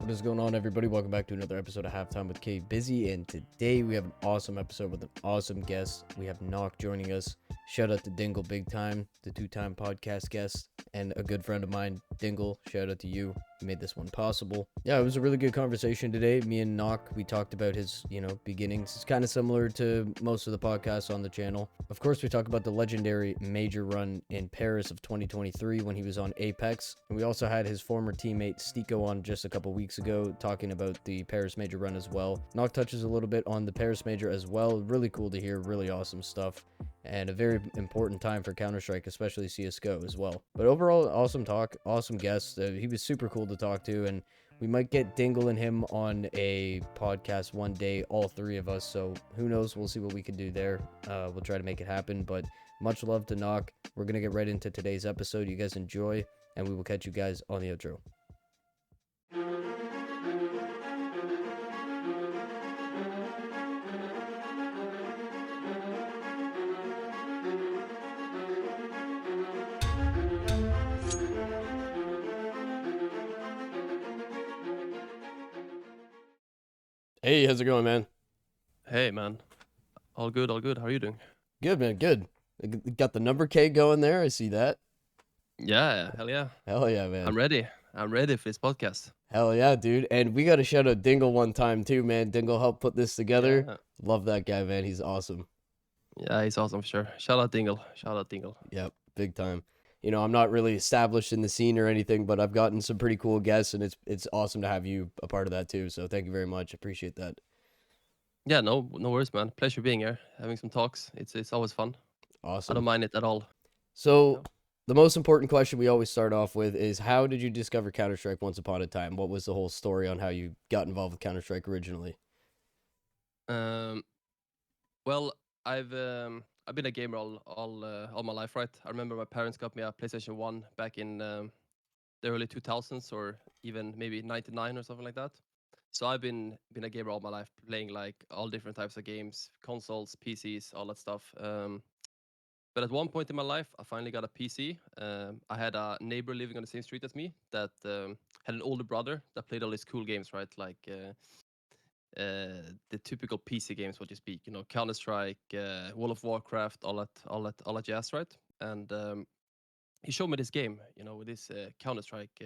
What is going on, everybody? Welcome back to another episode of Halftime with K Bizzy, and today we have an awesome episode with an awesome guest. We have nawwk joining us. Shout out to Dingle big time, the two-time podcast guest, and a good friend of mine, Dingle. Shout out to you. You made this one possible. Yeah, it was a really good conversation today. Me and nawwk, we talked about his, beginnings. It's kind of similar to most of the podcasts on the channel. Of course, we talk about the legendary major run in Paris of 2023 when he was on Apeks. And we also had his former teammate Stiko on just a couple weeks ago talking about the Paris major run as well. nawwk touches a little bit on the Paris major as well. Really cool to hear, really awesome stuff. And a very important time for Counter-Strike, especially CSGO as well. But overall, awesome talk, awesome guest. He was super cool to talk to, and we might get Dingle and him on a podcast one day, all three of us. So who knows? We'll see what we can do there. We'll try to make it happen. But much love to nawwk. We're going to get right into today's episode. You guys enjoy, and we will catch you guys on the outro. Hey, how's it going, man? Hey, man. All good, all good. How are you doing? Good, man. Good. Got the number K going there. I see that. Yeah, hell yeah. Hell yeah, man. I'm ready. I'm ready for this podcast. Hell yeah, dude. And we got to shout out Dingle one time too, man. Dingle helped put this together. Yeah. Love that guy, man. He's awesome. Yeah, he's awesome for sure. Shout out Dingle. Shout out Dingle. Yep, big time. I'm not really established in the scene or anything, but I've gotten some pretty cool guests, and it's awesome to have you a part of that too. So thank you very much. Appreciate that. Yeah, no worries, man. Pleasure being here, having some talks. It's always fun. I Awesome. don't mind it at all. So the most important question we always start off with is, how did you discover Counter-Strike once upon a time? What was the whole story on how you got involved with Counter-Strike originally? Well, I've been a gamer all my life, right? I remember my parents got me a PlayStation 1 back in the early 2000s, or even maybe 99 or something like that. So I've been a gamer all my life, playing like all different types of games, consoles, PCs, all that stuff. But at one point in my life, I finally got a PC. I had a neighbor living on the same street as me that had an older brother that played all these cool games, right? Like the typical PC games, what you speak, Counter Strike, World of Warcraft, all that jazz, right? And he showed me this game, with this Counter Strike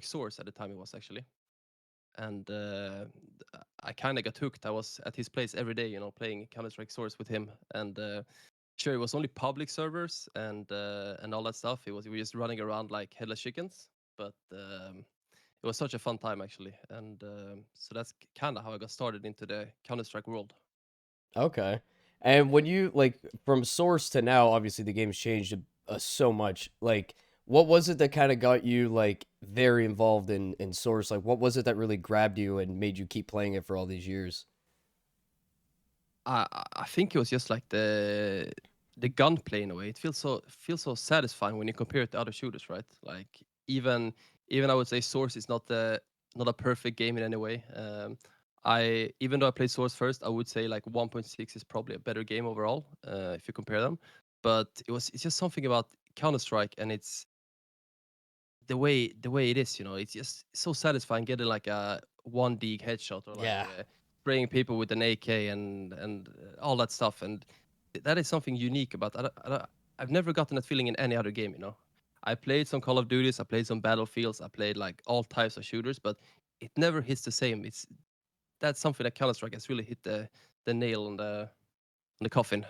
Source at the time it was actually. And I kind of got hooked. I was at his place every day, playing Counter Strike Source with him. And sure, it was only public servers and all that stuff. We were just running around like headless chickens, but it was such a fun time actually. And so that's kind of how I got started into the Counter Strike world. Okay. And when you from Source to now, obviously the game's changed so much. What was it that kind of got you very involved in Source? Like, what was it that really grabbed you and made you keep playing it for all these years? I think it was just like the gunplay in a way. It feels so satisfying when you compare it to other shooters, right? Like even I would say Source is not a perfect game in any way. Even though I played Source first, I would say like 1.6 is probably a better game overall if you compare them. But it's just something about Counter Strike, and it's the way it is. It's just so satisfying getting like a 1D headshot, or like Yeah. spraying people with an AK and all that stuff. And that is something unique about. I've never gotten that feeling in any other game. I played some Call of Duties, I played some Battlefields, I played like all types of shooters, but it never hits the same. That's something that Counter Strike has really hit the nail on the coffin.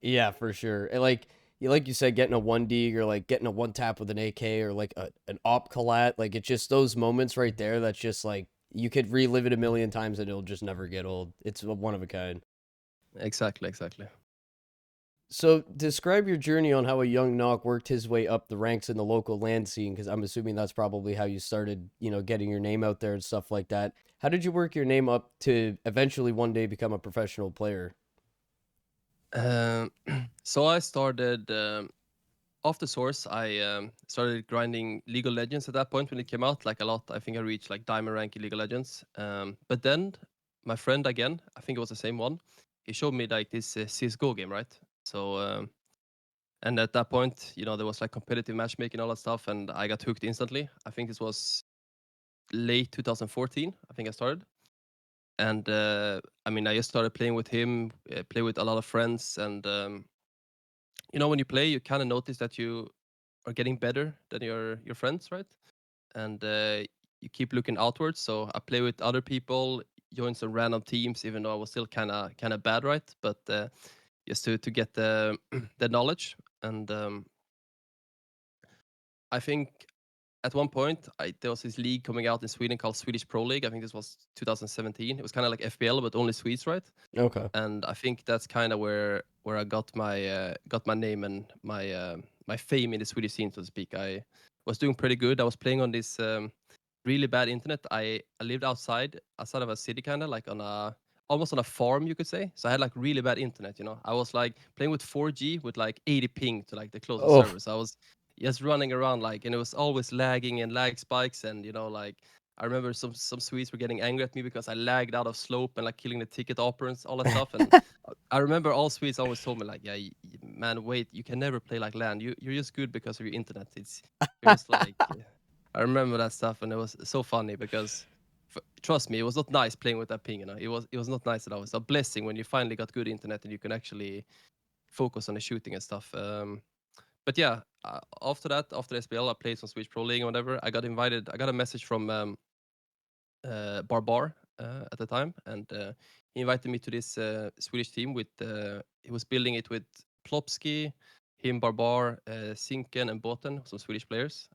Yeah, for sure. And like you said, getting a 1D or like getting a one tap with an AK or like an op collat, like it's just those moments right there that's just like you could relive it a million times and it'll just never get old. It's one of a kind. Exactly. So describe your journey on how a young nawwk worked his way up the ranks in the local land scene, because I'm assuming that's probably how you started, getting your name out there and stuff like that. How did you work your name up to eventually one day become a professional player? So I started after Source. I started grinding League of Legends at that point when it came out, like a lot. I think I reached like diamond rank in League of Legends. But then my friend again, I think it was the same one. He showed me like this CS:GO game, right? So and at that point, there was like competitive matchmaking, all that stuff, and I got hooked instantly. I think this was late 2014, I think I started. And I mean, I just started playing with him, play with a lot of friends, and when you play, you kind of notice that you are getting better than your friends, right? And you keep looking outwards. So I play with other people, join some random teams, even though I was still kind of bad, right? But just to get the the knowledge. And I think at one point there was this league coming out in Sweden called Swedish Pro League. I think this was 2017. It was kind of like FBL but only Swedes, right? Okay. And I think that's kind of where I got my name and my fame in the Swedish scene, so to speak. I was doing pretty good. I was playing on this really bad internet. I lived outside of a city, kind of like on a almost on a farm, you could say. So I had like really bad internet. I was like playing with 4G with like 80 ping to like the closest Oh. server. So I was just running around like, and it was always lagging and lag spikes, and like I remember some Swedes were getting angry at me because I lagged out of slope and like killing the ticket operators, all that stuff. And I remember all Swedes always told me like, yeah, man, wait, you can never play like LAN. You're just good because of your internet. You're just like, I remember that stuff, and it was so funny because, trust me, it was not nice playing with that ping. It was not nice at all. It's a blessing when you finally got good internet and you can actually focus on the shooting and stuff. But yeah, after that, after SPL, I played some Swedish Pro League and whatever. I got invited. I got a message from Barbar at the time, and he invited me to this Swedish team with. He was building it with Plopsky, him, Barbar, Sinken, and Boten, some Swedish players.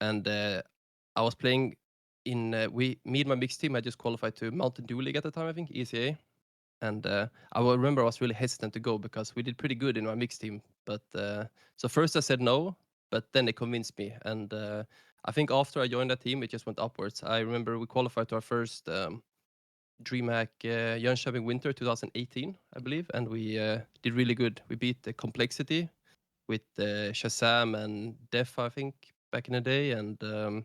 And I was playing in me and my mixed team. I just qualified to Mountain Dew League at the time, I think, ECA. And I remember I was really hesitant to go because we did pretty good in my mixed team. But so first I said no, but then they convinced me. And I think after I joined that team, it just went upwards. I remember we qualified to our first DreamHack Jönköping Winter 2018, I believe, and we did really good. We beat the Complexity with Shazam and Def, I think, back in the day, and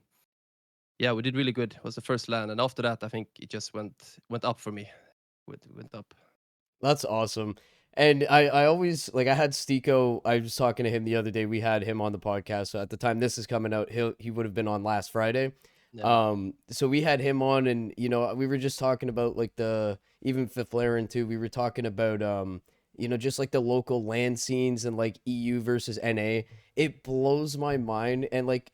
yeah, we did really good. It was the first LAN, and after that, I think it just went up for me. Went up. That's awesome. And I always like I had Stico, I was talking to him the other day. We had him on the podcast. So at the time this is coming out, he would have been on last Friday. Yeah. So we had him on, and we were just talking about like the even Fifth Laren too. We were talking about just like the local land scenes and like EU versus NA. It blows my mind. And like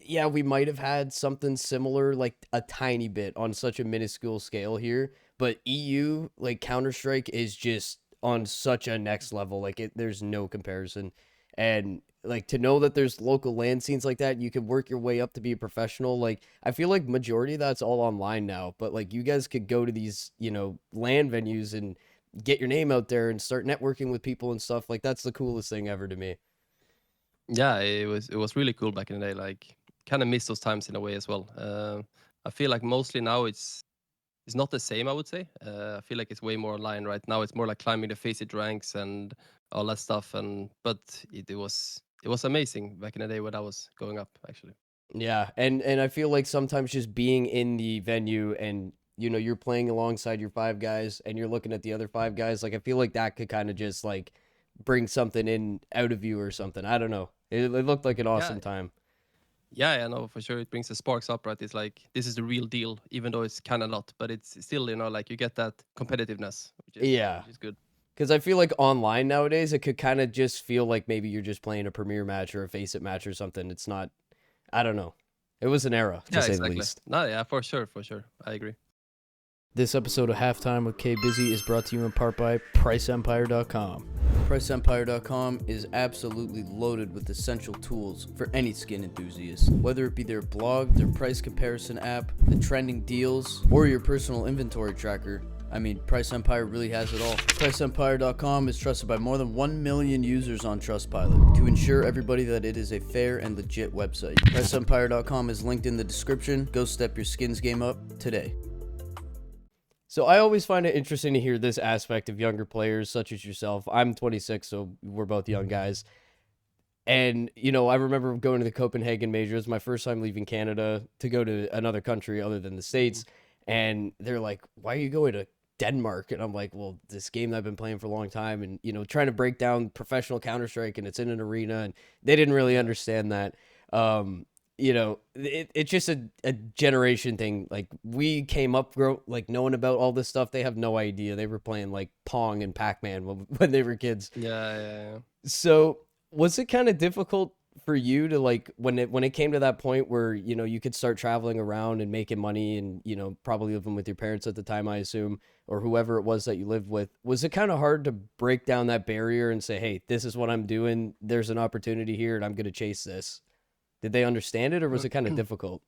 yeah, we might have had something similar, like a tiny bit on such a minuscule scale here, but EU, like Counter Strike, is just on such a next level. Like there's no comparison, and like to know that there's local land scenes like that, and you can work your way up to be a professional. Like I feel like majority of that's all online now, but like you guys could go to these land venues and get your name out there and start networking with people and stuff. Like that's the coolest thing ever to me. Yeah, it was really cool back in the day. Like, kind of miss those times in a way as well. I feel like mostly now it's not the same. I would say. I feel like it's way more online right now. It's more like climbing the faceit ranks and all that stuff. But it was amazing back in the day when I was going up. Actually. Yeah, and I feel like sometimes just being in the venue and you're playing alongside your five guys and you're looking at the other five guys, like I feel like that could kind of just like bring something in out of you or something. I don't know. It looked like an Yeah. awesome time. Yeah, I know for sure. It brings the sparks up, right? It's like this is the real deal, even though it's kind of not. But it's still, like you get that competitiveness, which is Yeah, which is good. because I feel like online nowadays it could kind of just feel like maybe you're just playing a premiere match or a face it match or something. It's not. I don't know. It was an era to Yeah, say the exactly. least. No, yeah, for sure, I agree. This episode of Halftime with K Bizzy is brought to you in part by Pricempire.com. Pricempire.com is absolutely loaded with essential tools for any skin enthusiast. Whether it be their blog, their price comparison app, the trending deals, or your personal inventory tracker, I mean, Price Empire really has it all. Pricempire.com is trusted by more than 1 million users on Trustpilot to ensure everybody that it is a fair and legit website. Pricempire.com is linked in the description. Go step your skins game up today. So I always find it interesting to hear this aspect of younger players such as yourself. I'm 26, so we're both young guys. And, I remember going to the Copenhagen Majors, my first time leaving Canada to go to another country other than the States. And they're like, why are you going to Denmark? And I'm like, well, this game that I've been playing for a long time and, trying to break down professional Counter-Strike and it's in an arena. And they didn't really Yeah. understand that. it's just a generation thing. Like we came up like knowing about all this stuff. They have no idea. They were playing like Pong and Pac-Man when they were kids. Yeah, yeah, So was it kind of difficult for you to like when it came to that point where you could start traveling around and making money and probably living with your parents at the time, I assume, or whoever it was that you lived with? Was it kind of hard to break down that barrier and say, hey, this is what I'm doing, there's an opportunity here and I'm going to chase this? Did they understand it, or was it kind of yeah. difficult?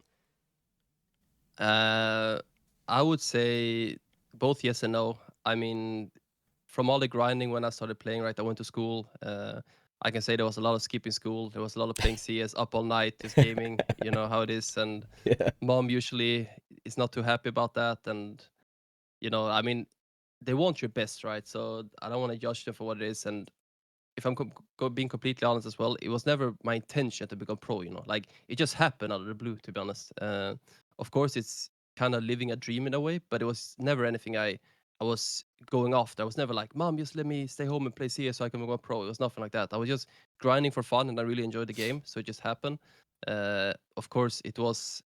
uh, I would say both yes and no. I mean, from all the grinding when I started playing, right, I went to school. I can say there was a lot of skipping school. There was a lot of playing CS up all night, just gaming. You know how it is, and Yeah. mom usually is not too happy about that. And I mean, they want your best, right? So I don't want to judge them for what it is. And if I'm being completely honest as well, it was never my intention to become pro. Like it just happened out of the blue. To be honest, of course, it's kind of living a dream in a way, but it was never anything I was going after. I was never like, Mom, just let me stay home and play CS so I can become pro. It was nothing like that. I was just grinding for fun, and I really enjoyed the game, so it just happened. Of course, it was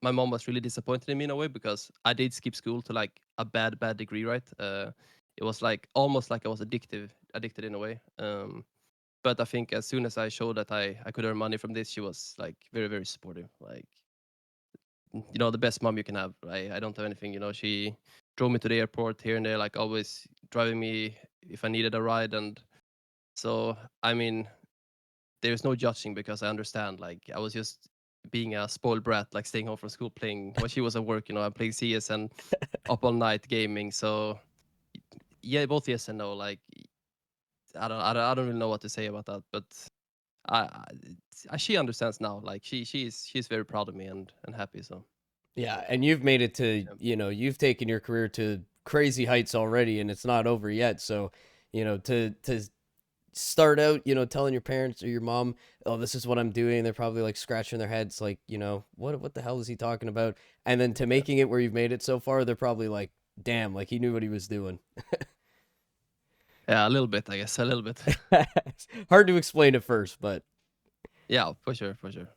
my mom was really disappointed in me in a way because I did skip school to like a bad degree, right? It was like almost like I was addicted in a way. But I think as soon as I showed that I could earn money from this, she was like very very supportive. Like the best mom you can have. I don't have anything. She drove me to the airport here and there, like always driving me if I needed a ride. And so I mean, there's no judging because I understand. Like I was just being a spoiled brat, like staying home from school playing when she was at work. I'm playing CS and up all night gaming. So yeah, both yes and no. Like I don't really know what to say about that, but she understands now. Like she's very proud of me and happy. So Yeah, and you've made it to, yeah. you've taken your career to crazy heights already and it's not over yet. So, to start out, telling your parents or your mom, "Oh, this is what I'm doing." They're probably like scratching their heads like, what the hell is he talking about? And then to Yeah. making it where you've made it so far, they're probably like, "Damn, like he knew what he was doing." Yeah, a little bit, I guess, a little bit. Hard to explain at first, but Yeah, for sure, for sure.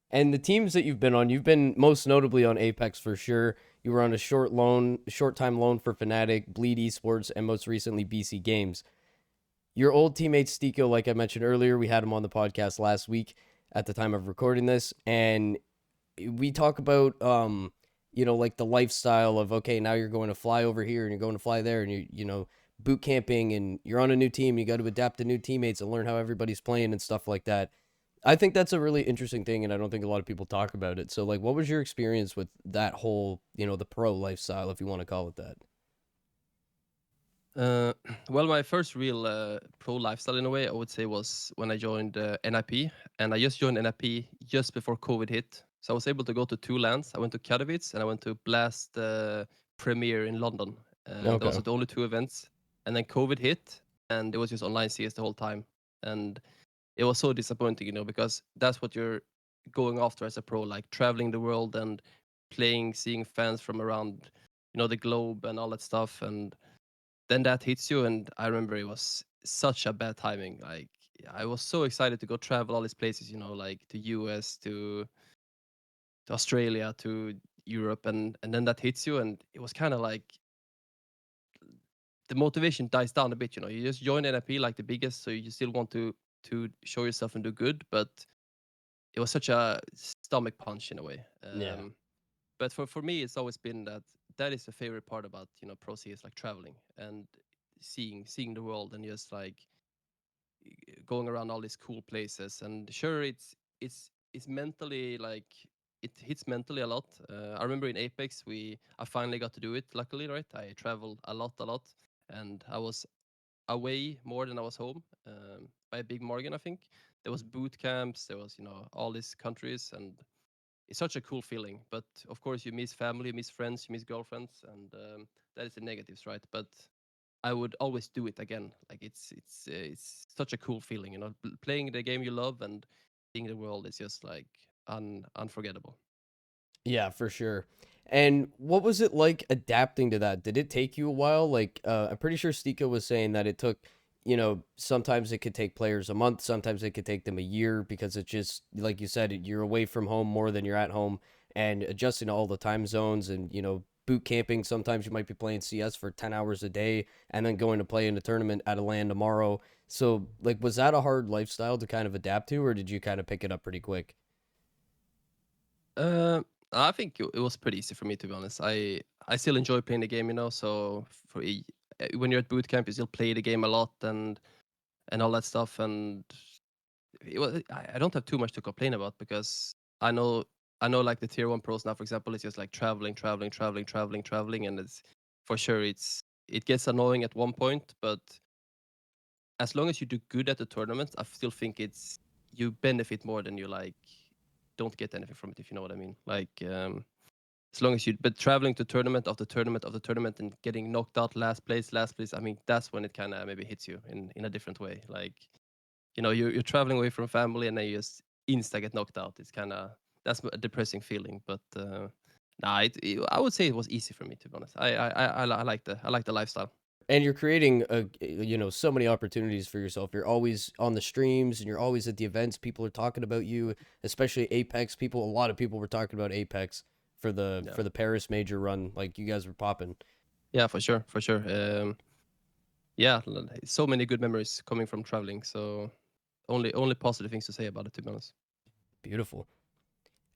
and the teams that you've been on, you've been most notably on Apeks for sure. You were on a short time loan for Fnatic, Bleed Esports, and most recently BC Games. Your old teammate Stico, like I mentioned earlier, we had him on the podcast last week at the time of recording this, and we talk about like the lifestyle of, okay, now you're going to fly over here and you're going to fly there, and you boot camping and you're on a new team, you got to adapt to new teammates and learn how everybody's playing and stuff like that. I think that's a really interesting thing, and I don't think a lot of people talk about it. So, like, what was your experience with that whole, the pro lifestyle, if you want to call it that? Uh, well, my first real pro lifestyle in a way, I would say, was when I joined NIP, and I just joined NIP just before COVID hit. So I was able to go to two lands. I went to Katowice and I went to Blast Premiere in London. Those Okay. are the only two events. And then COVID hit, and it was just online CS the whole time. And it was so disappointing, because that's what you're going after as a pro, like traveling the world and playing, seeing fans from around, the globe and all that stuff. And then that hits you, and I remember it was such a bad timing. Like I was so excited to go travel all these places, like to US, to Australia, to Europe, and then that hits you, and it was kind of like the motivation dies down a bit. You just join NIP like the biggest, so you still want to show yourself and do good, but it was such a stomach punch in a way. Yeah. But for me, it's always been that is the favorite part about pro CS, like traveling and seeing the world and just like going around all these cool places. And sure, it's mentally like it hits mentally a lot. I remember in Apeks, I finally got to do it. Luckily, right? I traveled a lot, and I was away more than I was home by a big margin. I think there was boot camps, there was all these countries, and it's such a cool feeling. But of course, you miss family, you miss friends, you miss girlfriends, and that is the negatives, right? But I would always do it again. Like it's such a cool feeling, playing the game you love and seeing the world is just like unforgettable. Yeah, for sure. And what was it like adapting to that? Did it take you a while? Like, I'm pretty sure Stika was saying that it took, sometimes it could take players a month, sometimes it could take them a year because it's just like you said, you're away from home more than you're at home, and adjusting to all the time zones and boot camping. Sometimes you might be playing CS for 10 hours a day and then going to play in a tournament at a LAN tomorrow. So, like, was that a hard lifestyle to kind of adapt to, or did you kind of pick it up pretty quick? Uh, I think it was pretty easy for me, to be honest. I still enjoy playing the game, so when you're at boot camp, you still play the game a lot and all that stuff. And I don't have too much to complain about because I know I know like the tier one pros now, for example, it's just like traveling, traveling, traveling, traveling, traveling, and it's for sure it gets annoying at one point, but as long as you do good at the tournament, I still think you benefit more than you like don't get anything from it, if you know what I mean. Like as long as but traveling to tournament after tournament after tournament and getting knocked out last place, I mean that's when it kind of maybe hits you in a different way. Like you're traveling away from family and then you just insta get knocked out. It's kind of that's a depressing feeling. But nah, I would say it was easy for me, to be honest. I like the lifestyle. And you're creating so many opportunities for yourself. You're always on the streams and you're always at the events. People are talking about you, especially Apex. A lot of people were talking about Apex for the Yeah, for the Paris major run. Like, you guys were popping. yeah, for sure, for sure. Yeah, so many good memories coming from traveling. So only positive things to say about it, to be honest. Beautiful.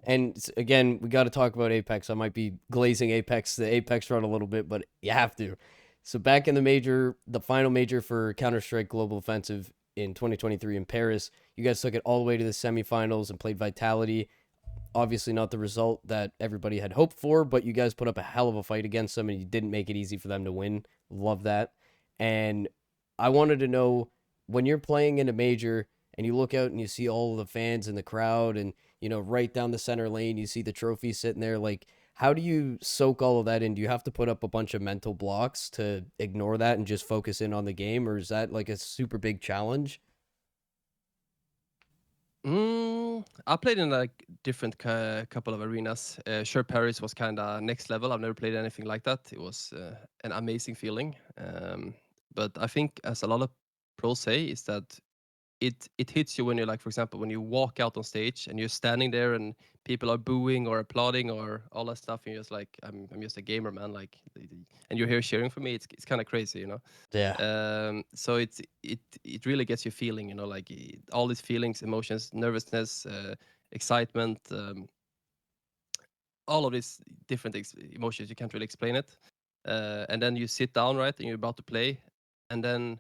And again, we got to talk about Apex. I might be glazing the Apex run a little bit, but you have to. So back in the final major for Counter Strike Global Offensive in 2023 in Paris, you guys took it all the way to the semifinals and played Vitality. Obviously, not the result that everybody had hoped for, but you guys put up a hell of a fight against them, and you didn't make it easy for them to win. Love that. And I wanted to know, when you're playing in a major and you look out and you see all of the fans in the crowd, and right down the center lane, you see the trophy sitting there. Like, how do you soak all of that in? Do you have to put up a bunch of mental blocks to ignore that and just focus in on the game, or is that like a super big challenge? I played in like different couple of arenas. Sure, Paris was kind of next level. I've never played anything like that. It was an amazing feeling. But I think, as a lot of pros say, is that it hits you when you're like, for example, when you walk out on stage and you're standing there and people are booing or applauding or all that stuff, and you're just like, I'm just a gamer, man. Like, and you're here cheering for me. It's kind of crazy. Yeah. So it really gets you feeling, like all these feelings, emotions, nervousness, excitement, all of these different emotions. You can't really explain it. And then you sit down, right, and you're about to play, and then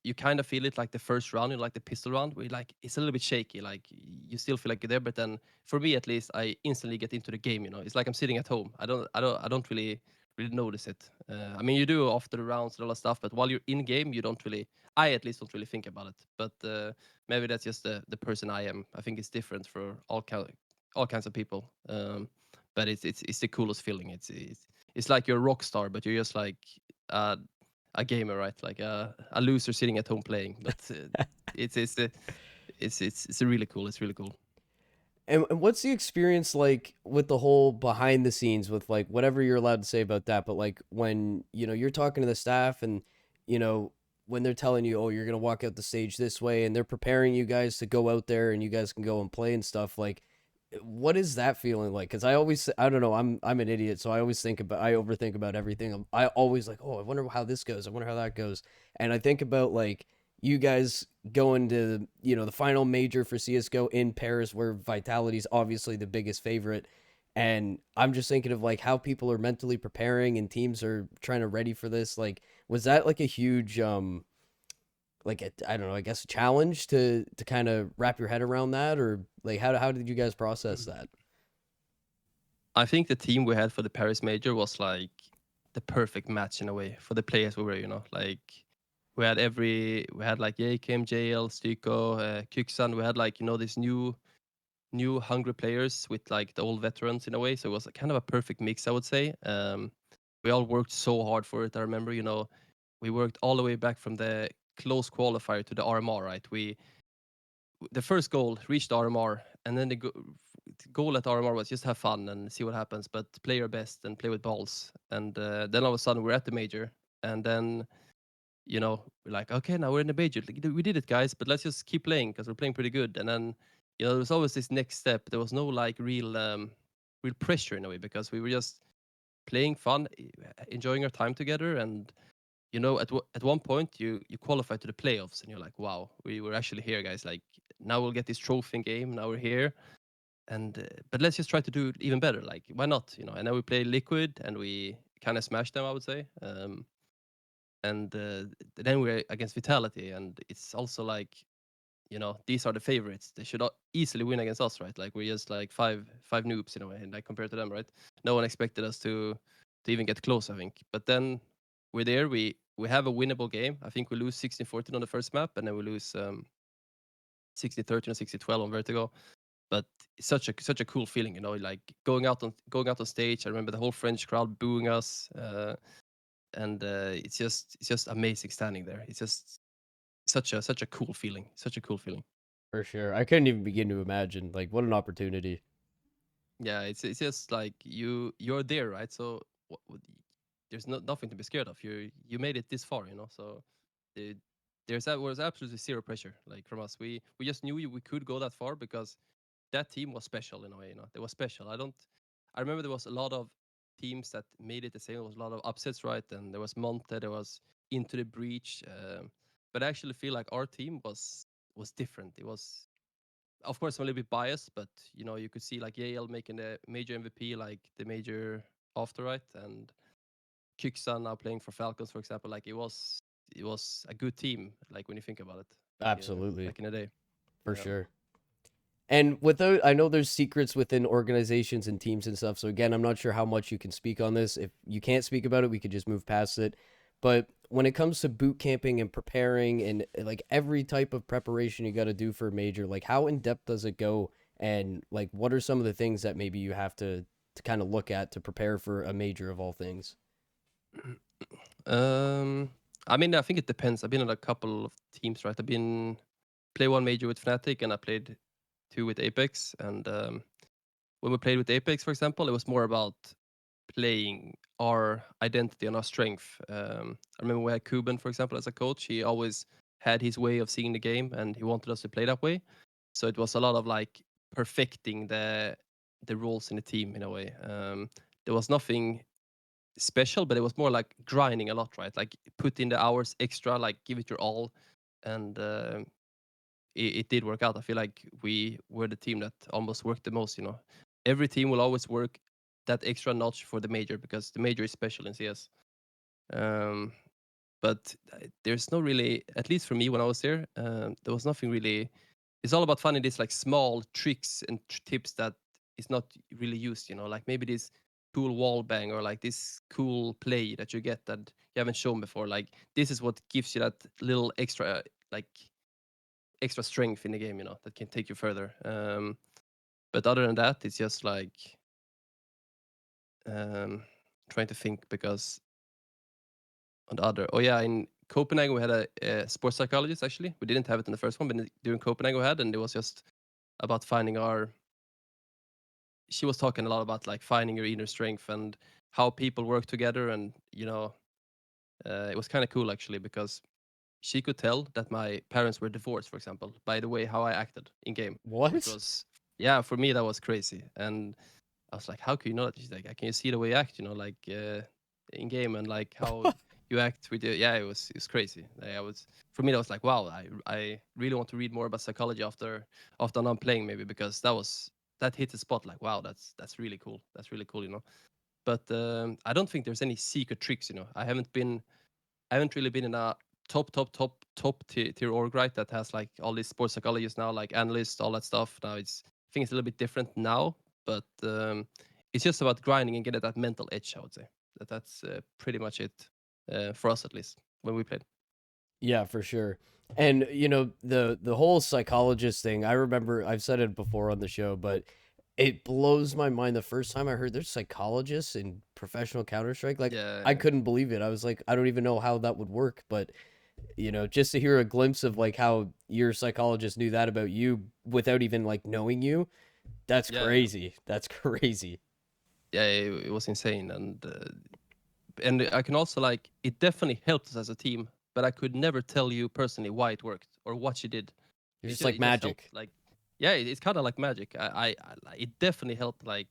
you kind of feel it like the first round, like the pistol round, where like it's a little bit shaky. Like you still feel like you're there, but then for me at least, I instantly get into the game. It's like I'm sitting at home. I don't really notice it. I mean, you do after the rounds and all that stuff, but while you're in game, you don't really. I at least don't really think about it. But maybe that's just the person I am. I think it's different for all kinds of people. But it's the coolest feeling. It's like you're a rock star, but you're just like. Uh, a gamer, right? Like a loser sitting at home playing. But it's it's uh, it's really cool. It's really cool. And what's the experience like with the whole behind the scenes, with like whatever you're allowed to say about that, but like when you're talking to the staff, and you know when they're telling you, oh, you're gonna walk out the stage this way, and they're preparing you guys to go out there and you guys can go and play and stuff, like what is that feeling like? Because I don't know, I'm an idiot, so I overthink about everything. I always like, oh, I wonder how this goes, I wonder how that goes, and I think about like you guys going to the final major for CS:GO in Paris, where Vitality's obviously the biggest favorite, and I'm just thinking of like how people are mentally preparing and teams are trying to ready for this. Like, was that like a huge like I don't know, I guess a challenge to kind of wrap your head around that, or like how did you guys process that? I think the team we had for the Paris major was like the perfect match in a way for the players we were. Like we had like Yakim, JL, Styko, Kyksan. We had like this new hungry players with like the old veterans in a way. So it was kind of a perfect mix, I would say. We all worked so hard for it. I remember, we worked all the way back from the close qualifier to the RMR, right? The first goal reached RMR, and then the goal at RMR was just have fun and see what happens, but play your best and play with balls. And then all of a sudden we're at the major, and then we're like, okay, now we're in the major. Like, we did it, guys, but let's just keep playing because we're playing pretty good. And then, there was always this next step. There was no like real pressure in a way because we were just playing fun, enjoying our time together. And at one point you qualify to the playoffs, and you're like, wow, we were actually here, guys. Like now we'll get this trophy in game. Now we're here, and but let's just try to do it even better. Like why not? And then we play Liquid, and we kind of smashed them, I would say. And then we're against Vitality, and it's also like these are the favorites. They should easily win against us, right? Like we're just like five noobs in a way, and like compared to them, right? No one expected us to even get close, I think. But then we're there. We have a winnable game. I think we lose 16-14 on the first map, and then we lose 16-13 or 16-12 on Vertigo. But it's such a cool feeling, like going out on stage. I remember the whole French crowd booing us, and it's just amazing standing there. It's just such a cool feeling. Such a cool feeling. For sure. I couldn't even begin to imagine. Like, what an opportunity. Yeah, it's just like you're there, right? So there's nothing to be scared of. You made it this far, So the, was absolutely zero pressure, like from us. We just knew we could go that far because that team was special in a way. They were special. I remember there was a lot of teams that made it the same. There was a lot of upsets, right? And there was Monte, there was Into the Breach. But I actually feel like our team was different. It was, of course, I'm a little bit biased, but you could see like Yale making the major MVP, like the major after, right? And Kyksa now playing for Falcons, for example. Like it was a good team, like when you think about it, Absolutely. back in the day. For Yeah. sure. And without, I know there's secrets within organizations and teams and stuff. So again, I'm not sure how much you can speak on this. If you can't speak about it, we could just move past it. But when it comes to boot camping and preparing and like every type of preparation you got to do for a major, like how in depth does it go? And like what are some of the things that maybe you have to kind of look at to prepare for a major of all things? Um, I mean, I think it depends. I've been on a couple of teams, right? I've been play one major with Fnatic, and I played two with Apeks. And when we played with Apeks, for example, it was more about playing our identity and our strength. I remember we had Kuben, for example, as a coach. He always had his way of seeing the game, and he wanted us to play that way. So it was a lot of like perfecting the roles in the team in a way. There was nothing special, but it was more like grinding a lot, right? Like put in the hours extra, like give it your all, and it did work out. I feel like we were the team that almost worked the most. Every team will always work that extra notch for the major because the major is special in CS. Um, but there's no really, at least for me when I was there was nothing really. It's all about finding these like small tricks and tips that is not really used. Like maybe this cool wall bang or like this cool play that you get that you haven't shown before. Like this is what gives you that little like extra strength in the game, that can take you further. But other than that, it's just like um, trying to think because on the other, oh yeah, in Copenhagen we had a sports psychologist. Actually, we didn't have it in the first one, but during Copenhagen we had, and it was just about finding our. She was talking a lot about like finding your inner strength and how people work together, and it was kind of cool actually because she could tell that my parents were divorced, for example, by the way how I acted in game, which What? was, yeah, for me that was crazy. And I was like, how can you know that? She's like, can you see the way you act, like in game and like how you act with your, yeah, it was crazy. Like, for me that was like, wow, I really want to read more about psychology after I'm playing maybe because that hit the spot. Like, wow, that's really cool. That's really cool, But I don't think there's any secret tricks. I haven't really been in a top tier org, right, that has like all these sports psychologists now, like analysts, all that stuff. Now I think it's a little bit different now, but it's just about grinding and getting that mental edge. I would say that's pretty much it for us, at least when we played. Yeah, for sure. And the whole psychologist thing, I remember I've said it before on the show, but it blows my mind the first time I heard there's psychologists in professional Counter-Strike. Like I Yeah, couldn't believe it. I was like, I don't even know how that would work, but just to hear a glimpse of like how your psychologist knew that about you without even like knowing you, that's yeah, yeah, crazy. That's crazy. yeah. It was insane, and I can also like it definitely helped us as a team but I could never tell you personally why it worked or what she did. It's just like It just helped. magic. Like, yeah, it's kind of like magic. It definitely helped. Like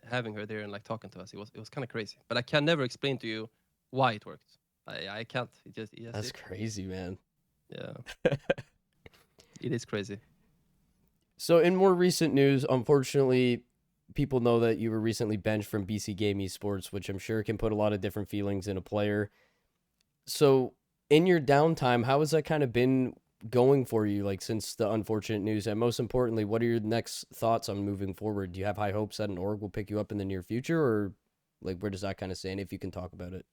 having her there and like talking to us. It was kind of crazy. But I can never explain to you why it worked. I can't. It just That's did. crazy, man. Yeah, it is crazy. So, in more recent news, unfortunately, people know that you were recently benched from BC.Game Esports, which I'm sure can put a lot of different feelings in a player. So, in your downtime, how has that kind of been going for you, like since the unfortunate news? And most importantly, what are your next thoughts on moving forward? Do you have high hopes that an org will pick you up in the near future, or like where does that kind of stand if you can talk about it?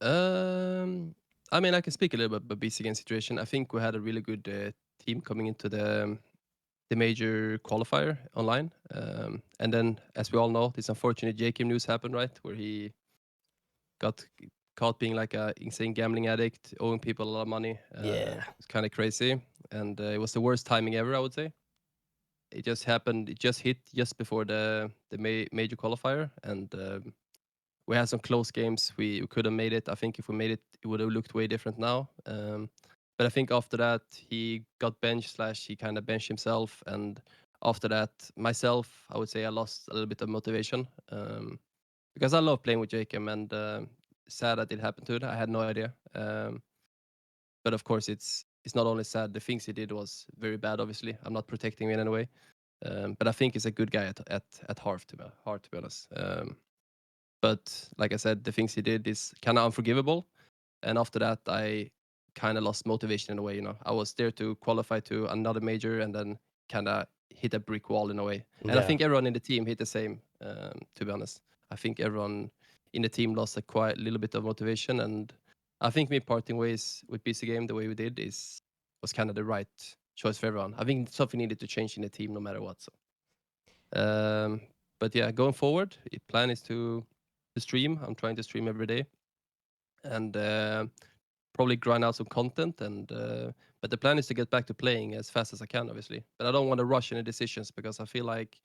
Um, I mean, I can speak a little bit about BC Game situation. I think we had a really good team coming into the major qualifier online. And then, as we all know, this unfortunate JKM news happened, right? Where he got caught being like a insane gambling addict, owing people a lot of money. Yeah. It's kind of crazy, and it was the worst timing ever, I would say. It just happened. It just hit just before the major qualifier, and we had some close games. We could have made it. I think if we made it, it would have looked way different now. But I think after that, he got benched slash he kind of benched himself, and after that, myself, I would say I lost a little bit of motivation because I love playing with Jacob, and sad that it happened to it. I had no idea. But of course, it's not only sad. The things he did was very bad. Obviously, I'm not protecting him in any way. But I think he's a good guy at heart, to be honest. But like I said, the things he did is kind of unforgivable. And after that, I kind of lost motivation in a way. I was there to qualify to another major, and then kind of hit a brick wall in a way. And I Yeah. think everyone in the team hit the same. To be honest, I think everyone in the team lost a quite little bit of motivation, and I think me parting ways with BC Game the way we did was kind of the right choice for everyone. I think something needed to change in the team no matter what. So, but yeah, going forward, the plan is to stream. I'm trying to stream every day, and probably grind out some content. And but the plan is to get back to playing as fast as I can, obviously. But I don't want to rush any decisions because I feel like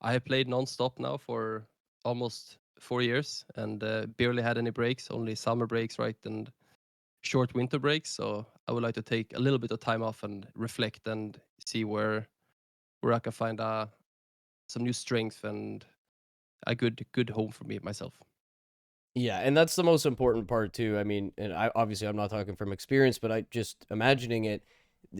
I have played non-stop now for almost 4 years and barely had any breaks, only summer breaks, right, and short winter breaks. So I would like to take a little bit of time off and reflect and see where I can find some new strength and a good home for me myself. Yeah, and that's the most important part too. I mean, and I obviously I'm not talking from experience, but I just imagining it,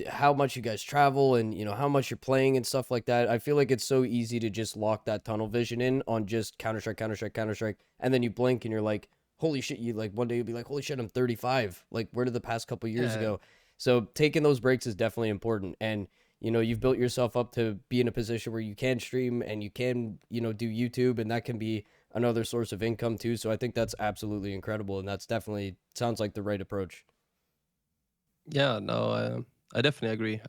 how much you guys travel and how much you're playing and stuff like that. I feel like it's so easy to just lock that tunnel vision in on just Counter Strike, Counter Strike, Counter Strike, and then you blink and you're like, holy shit! You like one day you'll be like, holy shit, I'm 35. Like, where did the past couple years Yeah, go? So taking those breaks is definitely important, and you've built yourself up to be in a position where you can stream and you can do YouTube, and that can be another source of income too. So I think that's absolutely incredible, and that's definitely sounds like the right approach. yeah, no, I definitely agree.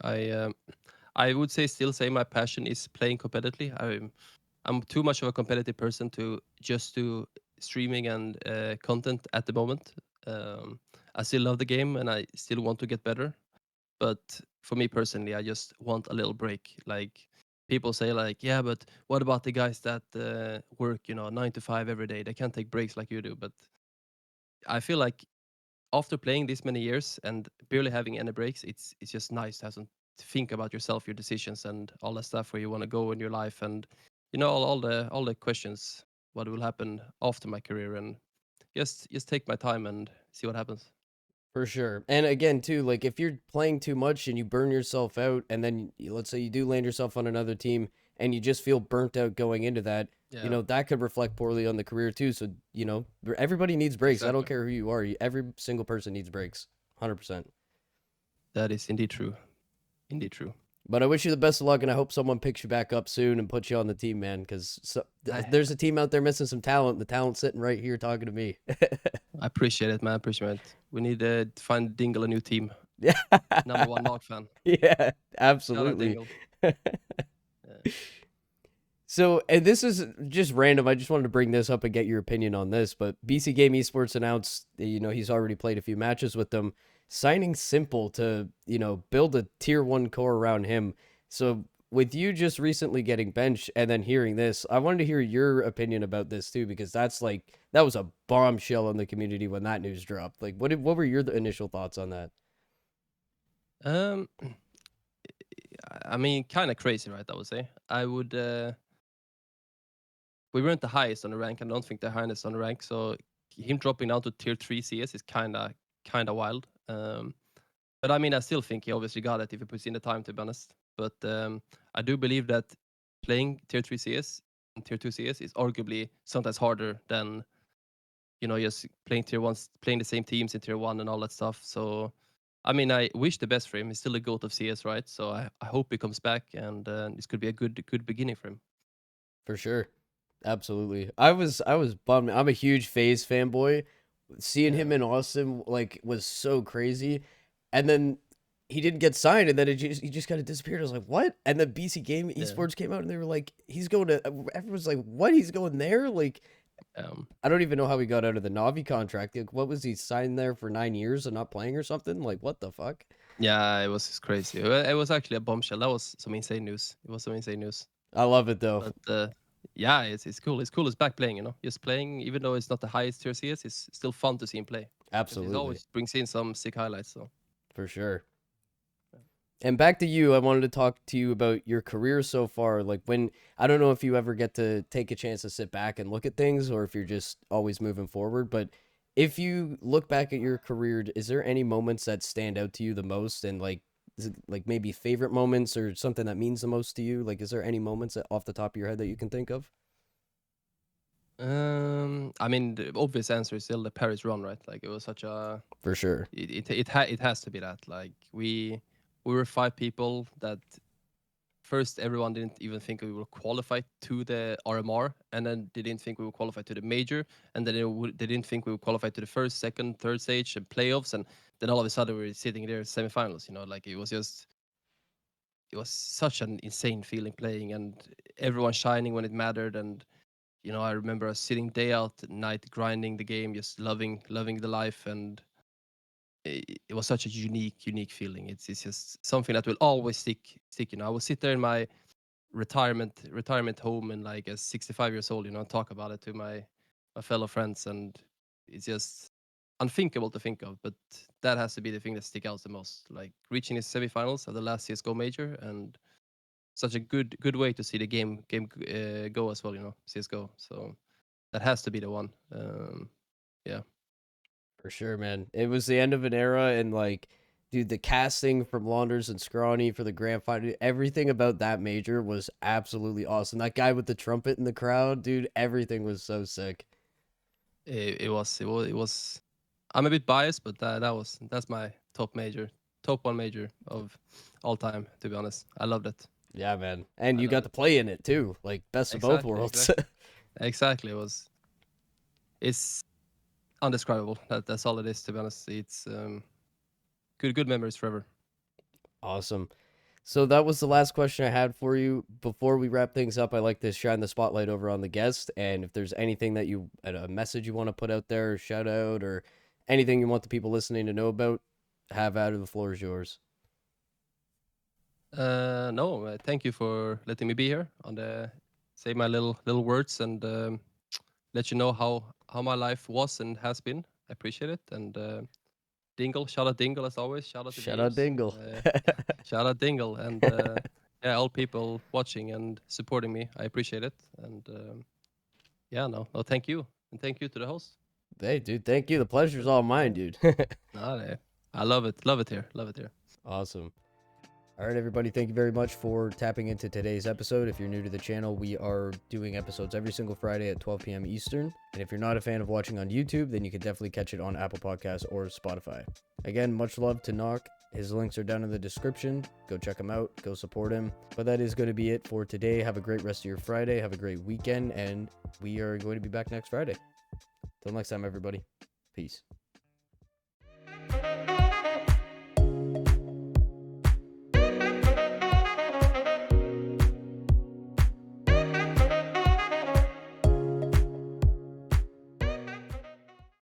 I would say my passion is playing competitively. I'm too much of a competitive person to just do streaming and content at the moment. I still love the game and I still want to get better. But for me personally, I just want a little break. Like people say, like, yeah, but what about the guys that work, 9 to 5 every day? They can't take breaks like you do. But I feel like after playing this many years and barely having any breaks, it's just nice to have some to think about yourself, your decisions, and all that stuff where you want to go in your life, and all the questions, what will happen after my career, and just take my time and see what happens. For sure. And again, too, like if you're playing too much and you burn yourself out, and then let's say you do land yourself on another team and you just feel burnt out going into that, Yeah, that could reflect poorly on the career too. So, everybody needs breaks. I don't exactly. care who you are. Every single person needs breaks. 100%. That is indeed true. Indeed true. But I wish you the best of luck, and I hope someone picks you back up soon and puts you on the team, man. Because I there's a team out there missing some talent. The talent's sitting right here talking to me. I appreciate it, man. I appreciate it. We need to find Dingle a new team. Yeah, Number one Nog fan. yeah, Shout out absolutely. Dingle. Yeah. So, and this is just random. I just wanted to bring this up and get your opinion on this. But BC.Game Esports announced, he's already played a few matches with them, signing Simple to, build a tier 1 core around him. So, with you just recently getting benched and then hearing this, I wanted to hear your opinion about this too, because that was a bombshell in the community when that news dropped. Like, what were your initial thoughts on that? Um, I mean, kind of crazy, right? I would say. I would. We weren't the highest on the rank. I don't think the highest on the rank. So him dropping down to tier 3 CS is kind of wild. But I mean, I still think he obviously got it if he puts in the time, to be honest. But I do believe that playing tier 3 CS and tier 2 CS is arguably sometimes harder than just playing tier 1, playing the same teams in tier 1 and all that stuff. So I mean, I wish the best for him. He's still a GOAT of CS, right? So I hope he comes back, and this could be a good beginning for him. For sure. Absolutely. I was bummed. I'm a huge FaZe fanboy. Seeing Yeah. him in Austin like was so crazy. And then he didn't get signed and then he just kind of disappeared. I was like, "What?" And then BC.Game Yeah. Esports came out and they were like, "He's going to." Everyone's like, "What? He's going there?" Like, Um, I don't even know how he got out of the Navi contract. Like, what was he signed there for 9 years and not playing or something? Like, what the fuck? yeah, it was crazy. It was actually a bombshell. That was some insane news. It was some insane news. I love it though. But yeah, it's cool. It's cool. It's back playing. Just playing, even though it's not the highest tier CS, it's still fun to see him play because he Absolutely. always brings in some sick highlights. So For sure. And back to you, I wanted to talk to you about your career so far. Like, when I don't know if you ever get to take a chance to sit back and look at things or if you're just always moving forward, but if you look back at your career, is there any moments that stand out to you the most, and like is it like maybe favorite moments or something that means the most to you? Like, is there any moments that off the top of your head that you can think of? I mean, the obvious answer is still the Paris run, right? Like it was such a For sure. it has to be that. Like we were 5 people that first everyone didn't even think we were qualified to the RMR, and then they didn't think we were qualified to the major, and then they didn't think we were qualified to the first, second, third stage and playoffs, and then all of a sudden we were sitting there semifinals. Like it was such an insane feeling playing, and everyone shining when it mattered. And I remember us sitting day out, night grinding the game, just loving the life, and it was such a unique feeling. It's just something that will always stick. I will sit there in my retirement home and like as 65 years old, and talk about it to my fellow friends, and it's just unthinkable to think of. But that has to be the thing that stick out the most, like reaching the semifinals of the last CS:GO major, and such a good way to see the game go as well. CS:GO. So that has to be the one. Yeah. For sure, man. It was the end of an era, and like, dude, the casting from Launders and Scrawny for the grand final, everything about that major was absolutely awesome. That guy with the trumpet in the crowd, dude, everything was so sick. It was. I'm a bit biased, but that's my top one major of all time. To be honest, I loved it. Yeah, man. And I you got loved to it. play in it too. Like, best of both Exactly, worlds. exactly, exactly. It's undescribable. That's all it is. To be honest, it's good memories forever. Awesome. So that was the last question I had for you. Before we wrap things up, I like to shine the spotlight over on the guest. And if there's anything that a message you want to put out there, shout out, or anything you want the people listening to know about, have at it. The floor is yours. No, thank you for letting me be here on the say my little words, and let you know how my life was and has been. I appreciate it. And Dingle, shout out Dingle as always. Shout out to Shout out James. Dingle. Shout out Dingle, and yeah, all people watching and supporting me. I appreciate it. And yeah, no, thank you, and thank you to the host. Hey, dude, thank you. The pleasure's So, all mine, yeah, dude. no, I love it here. Awesome. All right, everybody, thank you very much for tapping into today's episode. If you're new to the channel, we are doing episodes every single Friday at 12 p.m. Eastern. And if you're not a fan of watching on YouTube, then you can definitely catch it on Apple Podcasts or Spotify. Again, much love to Knock. His links are down in the description. Go check him out. Go support him. But that is going to be it for today. Have a great rest of your Friday. Have a great weekend. And we are going to be back next Friday. Till next time, everybody. Peace.